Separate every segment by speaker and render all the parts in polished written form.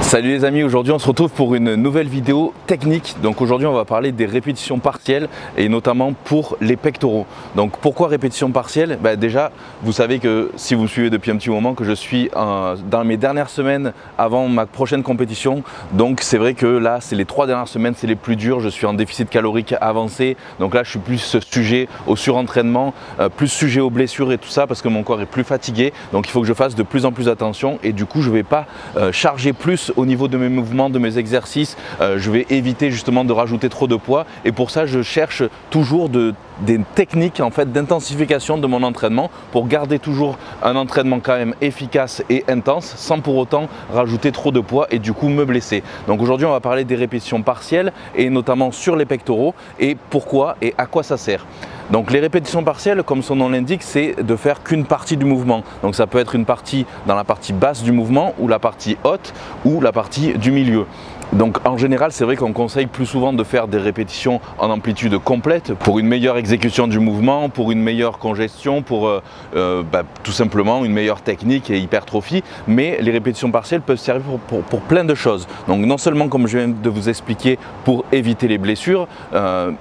Speaker 1: Salut les amis, aujourd'hui on se retrouve pour une nouvelle vidéo technique. Donc aujourd'hui on va parler des répétitions partielles et notamment pour les pectoraux. Donc pourquoi répétitions partielles? Déjà vous savez que si vous me suivez depuis un petit moment que je suis dans mes dernières semaines avant ma prochaine compétition. Donc c'est vrai que là c'est les 3 dernières semaines, c'est les plus dures, je suis en déficit calorique avancé. Donc là je suis plus sujet au surentraînement, plus sujet aux blessures et tout ça parce que mon corps est plus fatigué. Donc il faut que je fasse de plus en plus attention et du coup je ne vais pas charger plus au niveau de mes mouvements, de mes exercices. Je vais éviter justement de rajouter trop de poids et pour ça je cherche toujours des techniques en fait d'intensification de mon entraînement pour garder toujours un entraînement quand même efficace et intense sans pour autant rajouter trop de poids et du coup me blesser. Donc aujourd'hui on va parler des répétitions partielles et notamment sur les pectoraux et pourquoi et à quoi ça sert. Donc les répétitions partielles, comme son nom l'indique, c'est de faire qu'une partie du mouvement. Donc ça peut être une partie dans la partie basse du mouvement ou la partie haute ou la partie du milieu. Donc en général, c'est vrai qu'on conseille plus souvent de faire des répétitions en amplitude complète pour une meilleure exécution du mouvement, pour une meilleure congestion, pour tout simplement une meilleure technique et hypertrophie. Mais les répétitions partielles peuvent servir pour plein de choses. Donc non seulement, comme je viens de vous expliquer, pour éviter les blessures,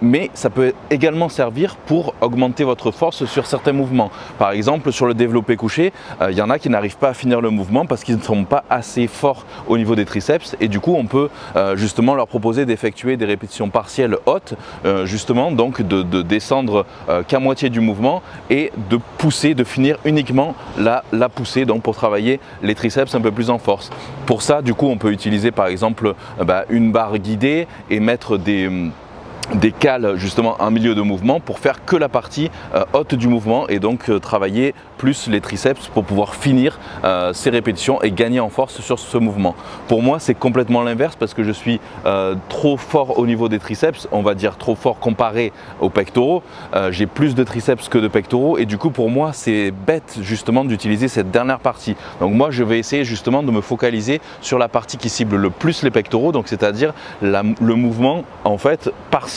Speaker 1: mais ça peut également servir pour augmenter votre force sur certains mouvements. Par exemple, sur le développé couché, il y en a qui n'arrivent pas à finir le mouvement parce qu'ils ne sont pas assez forts au niveau des triceps et du coup on peut justement leur proposer d'effectuer des répétitions partielles hautes, justement donc de descendre qu'à moitié du mouvement et de pousser, de finir uniquement la poussée, donc pour travailler les triceps un peu plus en force. Pour ça du coup on peut utiliser par exemple une barre guidée et mettre des cales justement en milieu de mouvement pour faire que la partie haute du mouvement et donc travailler plus les triceps pour pouvoir finir ces répétitions et gagner en force sur ce mouvement. Pour moi c'est complètement l'inverse parce que je suis trop fort au niveau des triceps, on va dire trop fort comparé aux pectoraux. J'ai plus de triceps que de pectoraux et du coup pour moi c'est bête justement d'utiliser cette dernière partie. Donc moi je vais essayer justement de me focaliser sur la partie qui cible le plus les pectoraux, donc c'est-à-dire le mouvement en fait partiel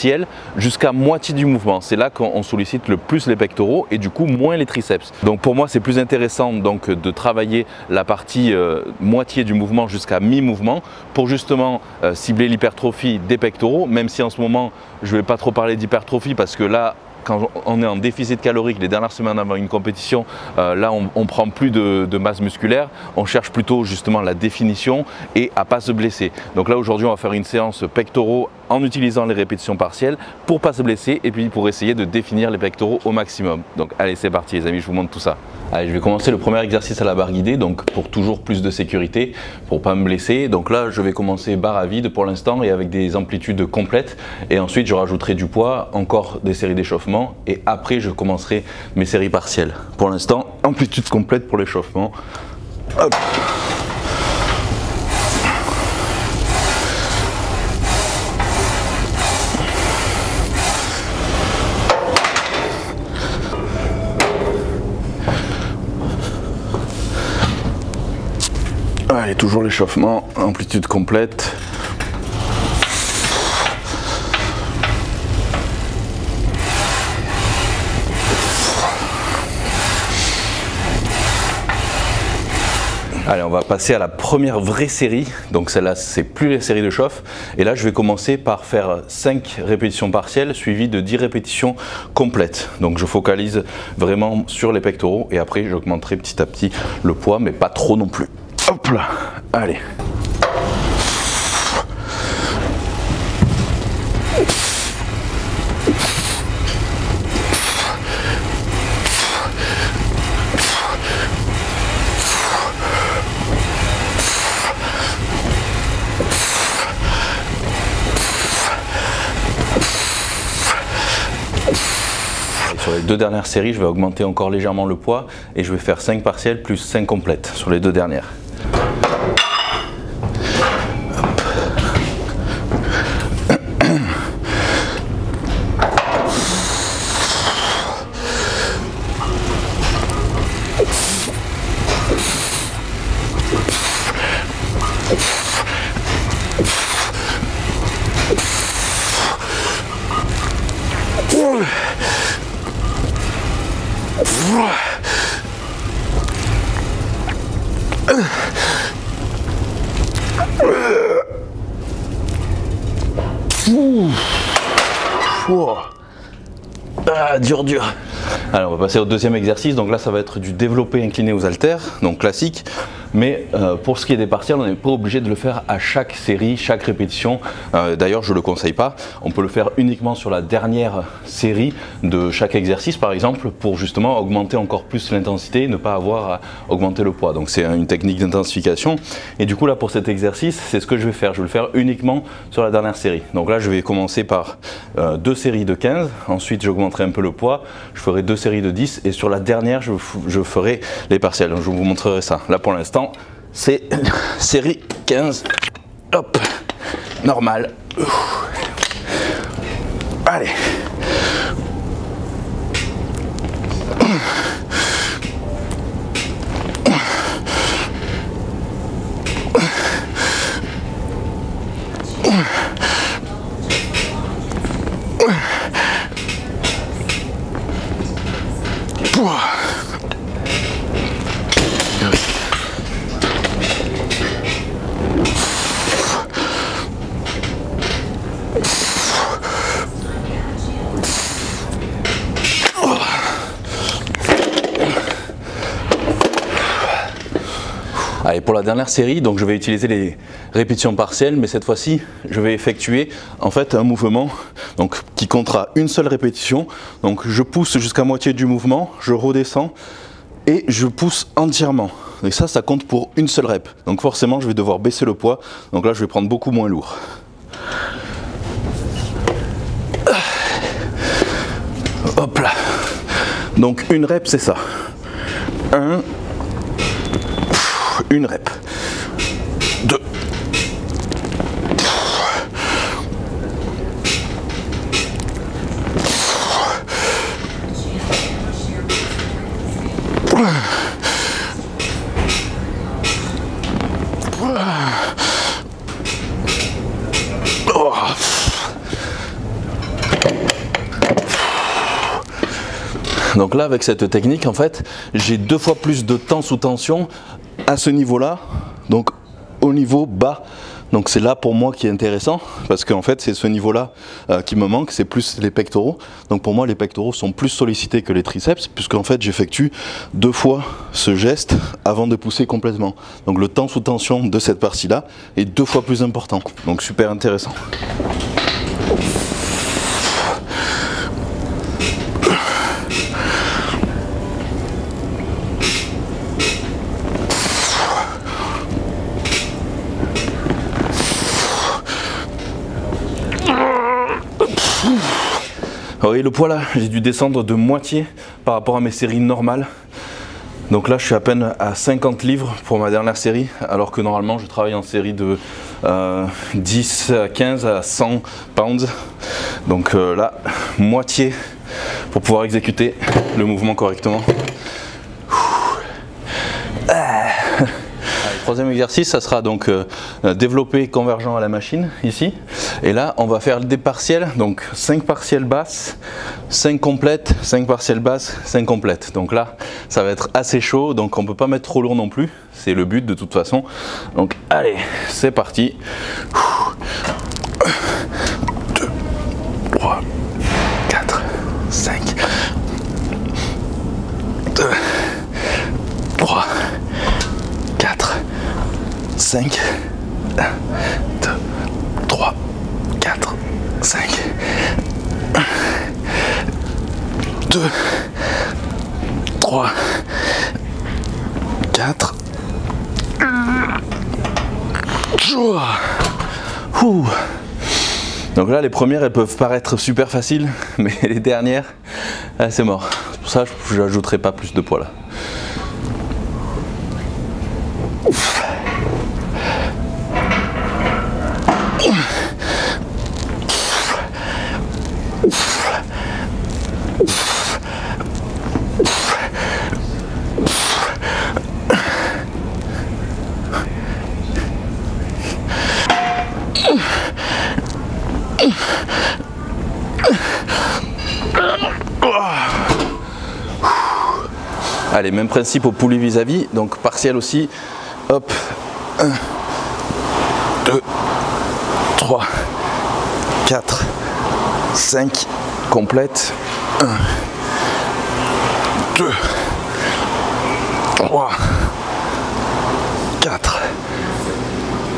Speaker 1: jusqu'à moitié du mouvement. C'est là qu'on sollicite le plus les pectoraux et du coup moins les triceps. Donc pour moi c'est plus intéressant donc de travailler la partie moitié du mouvement jusqu'à mi-mouvement pour justement cibler l'hypertrophie des pectoraux, même si en ce moment je ne vais pas trop parler d'hypertrophie parce que là quand on est en déficit calorique les dernières semaines avant une compétition, là on prend plus de masse musculaire, on cherche plutôt justement la définition et à pas se blesser. Donc là aujourd'hui on va faire une séance pectoraux en utilisant les répétitions partielles pour pas se blesser et puis pour essayer de définir les pectoraux au maximum. Donc allez c'est parti les amis, je vous montre tout ça. Allez, je vais commencer le premier exercice à la barre guidée, donc pour toujours plus de sécurité, pour pas me blesser. Donc là je vais commencer barre à vide pour l'instant et avec des amplitudes complètes et ensuite je rajouterai du poids, encore des séries d'échauffement et après je commencerai mes séries partielles. Pour l'instant amplitude complète pour l'échauffement. Hop. Allez, toujours l'échauffement, amplitude complète. Allez, on va passer à la première vraie série. Donc celle-là, c'est plus les séries de chauffe. Et là, je vais commencer par faire 5 répétitions partielles suivies de 10 répétitions complètes. Donc je focalise vraiment sur les pectoraux et après, j'augmenterai petit à petit le poids, mais pas trop non plus. Hop là, allez. Sur les 2 dernières séries, je vais augmenter encore légèrement le poids et je vais faire 5 partielles plus 5 complètes sur les 2 dernières. Pouah. Ah, dur. Alors on va passer au deuxième exercice, donc là ça va être du développé incliné aux haltères, donc classique, mais pour ce qui est des partiels, on n'est pas obligé de le faire à chaque série, chaque répétition, d'ailleurs je ne le conseille pas, on peut le faire uniquement sur la dernière série de chaque exercice par exemple, pour justement augmenter encore plus l'intensité, ne pas avoir à augmenter le poids, donc c'est une technique d'intensification, et du coup là pour cet exercice, c'est ce que je vais faire, je vais le faire uniquement sur la dernière série, donc là je vais commencer par 2 séries de 15, ensuite j'augmenterai un peu le poids, je ferai 2 séries de 10 et sur la dernière je ferai les partiels, donc je vous montrerai ça. Là pour l'instant c'est série 15, hop, normal. Allez. Allez, pour la dernière série, donc je vais utiliser les répétitions partielles, mais cette fois-ci, je vais effectuer en fait un mouvement donc, qui comptera une seule répétition. Donc je pousse jusqu'à moitié du mouvement, je redescends et je pousse entièrement. Et ça compte pour une seule rep. Donc forcément, je vais devoir baisser le poids. Donc là, je vais prendre beaucoup moins lourd. Hop là. Donc une rep, c'est ça. Une rep. 2. Oh. Donc là, avec cette technique, en fait, j'ai 2 fois plus de temps sous tension à ce niveau-là, donc au niveau bas. Donc c'est là pour moi qui est intéressant, parce qu'en fait c'est ce niveau-là qui me manque, c'est plus les pectoraux. Donc pour moi les pectoraux sont plus sollicités que les triceps, puisqu'en fait j'effectue 2 fois ce geste avant de pousser complètement. Donc le temps sous tension de cette partie-là est 2 fois plus important, donc super intéressant. Oui, le poids là, j'ai dû descendre de moitié par rapport à mes séries normales. Donc là, je suis à peine à 50 livres pour ma dernière série, alors que normalement, je travaille en série de 10 à 15 à 100 pounds. Donc là, moitié pour pouvoir exécuter le mouvement correctement. Troisième exercice, ça sera donc développé convergent à la machine, ici. Et là, on va faire des partiels, donc 5 partiels basses, 5 complètes, 5 partiels basses, 5 complètes. Donc là, ça va être assez chaud, donc on ne peut pas mettre trop lourd non plus. C'est le but de toute façon. Donc allez, c'est parti. 2, 3, 4, 5, 2, 3, 4, 5, 1, 2, 3, 4, 5, 1, 2, 3, 4, donc là les premières elles peuvent paraître super faciles, mais les dernières c'est mort. C'est pour ça que je n'ajouterai pas plus de poids là. Allez, même principe au poulie vis-à-vis, donc partiel aussi. Hop, 1, 2, 3, 4, 5, complète. 1, 2, 3, 4,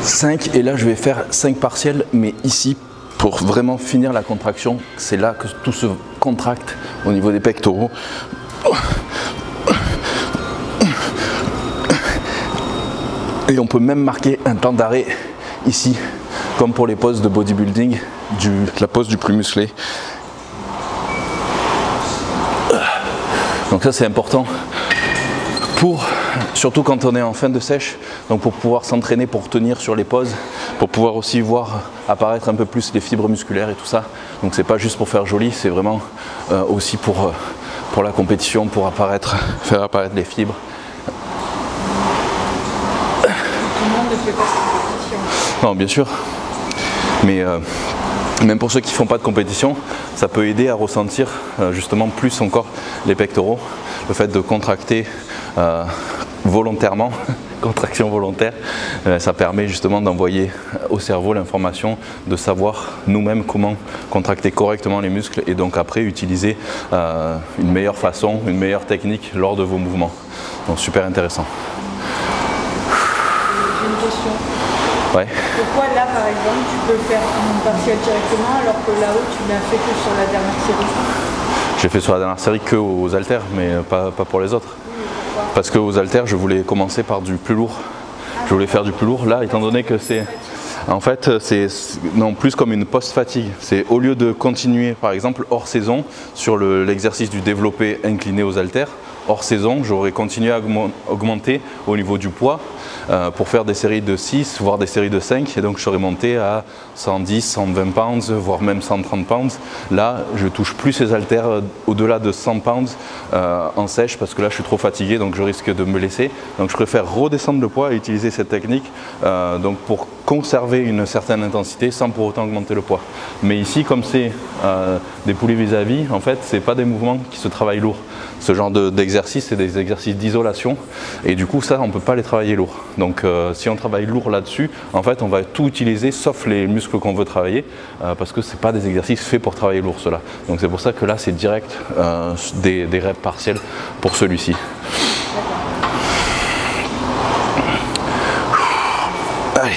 Speaker 1: 5. Et là, je vais faire 5 partiels, mais ici, pour vraiment finir la contraction, c'est là que tout se contracte au niveau des pectoraux. Et on peut même marquer un temps d'arrêt ici, comme pour les poses de bodybuilding, la pose du plus musclé. Donc ça c'est important, surtout quand on est en fin de sèche, donc pour pouvoir s'entraîner, pour tenir sur les poses, pour pouvoir aussi voir apparaître un peu plus les fibres musculaires et tout ça. Donc c'est pas juste pour faire joli, c'est vraiment aussi pour la compétition, pour faire apparaître les fibres.
Speaker 2: Tout le monde ne fait pas de compétition.
Speaker 1: Non, bien sûr, mais même pour ceux qui ne font pas de compétition, ça peut aider à ressentir justement plus encore les pectoraux. Le fait de contracter volontairement, contraction volontaire, ça permet justement d'envoyer au cerveau l'information de savoir nous-mêmes comment contracter correctement les muscles et donc après utiliser une meilleure façon, une meilleure technique lors de vos mouvements. Donc super intéressant.
Speaker 2: J'ai une question.
Speaker 1: Ouais.
Speaker 2: Pourquoi là par exemple tu peux faire un partiel directement alors que là-haut tu n'as fait que sur la dernière série?
Speaker 1: J'ai fait sur la dernière série que aux haltères, mais pas pour les autres. Parce que aux haltères, je voulais commencer par du plus lourd. Je voulais faire du plus lourd. Là, étant donné que c'est... En fait, c'est non plus comme une post-fatigue. C'est au lieu de continuer, par exemple, hors saison, sur l'exercice du développé incliné aux haltères, hors saison, j'aurais continué à augmenter au niveau du poids pour faire des séries de 6, voire des séries de 5. Et donc, je serais monté à 110, 120 pounds, voire même 130 pounds. Là, je touche plus ces haltères au-delà de 100 pounds en sèche parce que là, je suis trop fatigué, donc je risque de me blesser. Donc, je préfère redescendre le poids et utiliser cette technique donc pour conserver une certaine intensité sans pour autant augmenter le poids. Mais ici, comme c'est des poulies vis-à-vis, en fait, c'est pas des mouvements qui se travaillent lourd. Ce genre d'exercice, c'est des exercices d'isolation et du coup, ça, on ne peut pas les travailler lourd. Donc, si on travaille lourd là-dessus, en fait, on va tout utiliser sauf les muscles qu'on veut travailler parce que ce n'est pas des exercices faits pour travailler lourd, cela. Donc, c'est pour ça que là, c'est direct des reps partiels pour celui-ci. Allez.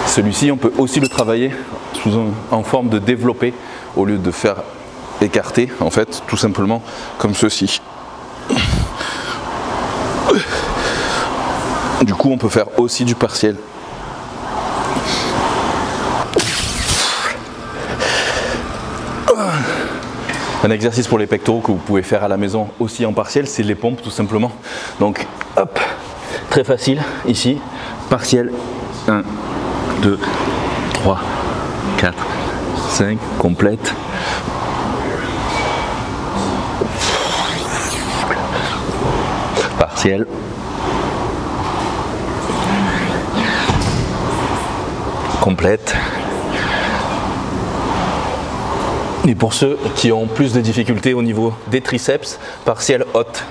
Speaker 1: Celui-ci, on peut aussi le travailler en forme de développé au lieu de faire écarter, en fait, tout simplement comme ceci. Du coup, on peut faire aussi du partiel. Un exercice pour les pectoraux que vous pouvez faire à la maison aussi en partiel, c'est les pompes tout simplement. Donc, hop, très facile, ici, partiel, 1, 2, 3, 4, 5, complète. Partiel. Complète. Et pour ceux qui ont plus de difficultés au niveau des triceps, partiel haute.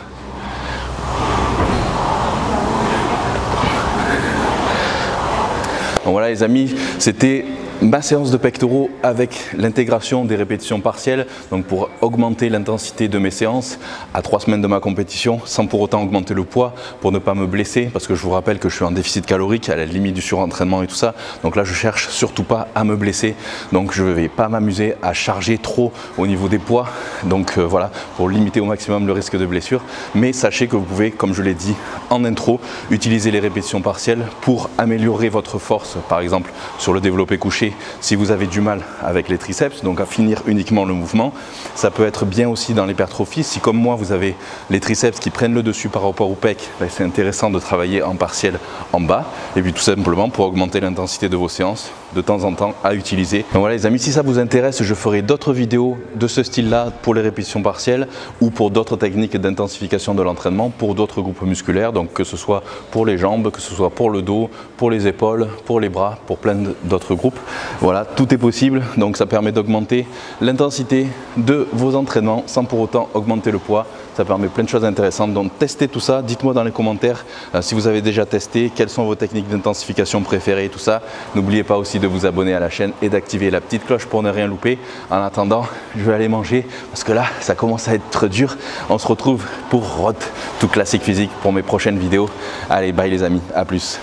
Speaker 1: Donc voilà les amis, c'était ma séance de pectoraux avec l'intégration des répétitions partielles, donc pour augmenter l'intensité de mes séances à 3 semaines de ma compétition sans pour autant augmenter le poids pour ne pas me blesser parce que je vous rappelle que je suis en déficit calorique à la limite du surentraînement et tout ça, donc là je cherche surtout pas à me blesser, donc je ne vais pas m'amuser à charger trop au niveau des poids, donc voilà, pour limiter au maximum le risque de blessure, mais sachez que vous pouvez, comme je l'ai dit en intro, utiliser les répétitions partielles pour améliorer votre force, par exemple sur le développé couché marcher si vous avez du mal avec les triceps, donc à finir uniquement le mouvement. Ça peut être bien aussi dans l'hypertrophie. Si comme moi vous avez les triceps qui prennent le dessus par rapport au pec, c'est intéressant de travailler en partiel en bas. Et puis tout simplement pour augmenter l'intensité de vos séances de temps en temps à utiliser. Donc voilà les amis, si ça vous intéresse, je ferai d'autres vidéos de ce style-là pour les répétitions partielles ou pour d'autres techniques d'intensification de l'entraînement pour d'autres groupes musculaires, donc que ce soit pour les jambes, que ce soit pour le dos, pour les épaules, pour les bras, pour plein d'autres groupes. Voilà, tout est possible, donc ça permet d'augmenter l'intensité de vos entraînements sans pour autant augmenter le poids. Ça permet plein de choses intéressantes, donc testez tout ça, dites-moi dans les commentaires si vous avez déjà testé, quelles sont vos techniques d'intensification préférées, tout ça. N'oubliez pas aussi de vous abonner à la chaîne et d'activer la petite cloche pour ne rien louper. En attendant, je vais aller manger parce que là, ça commence à être dur. On se retrouve pour Road to Classic Physique pour mes prochaines vidéos. Allez, bye les amis, à plus.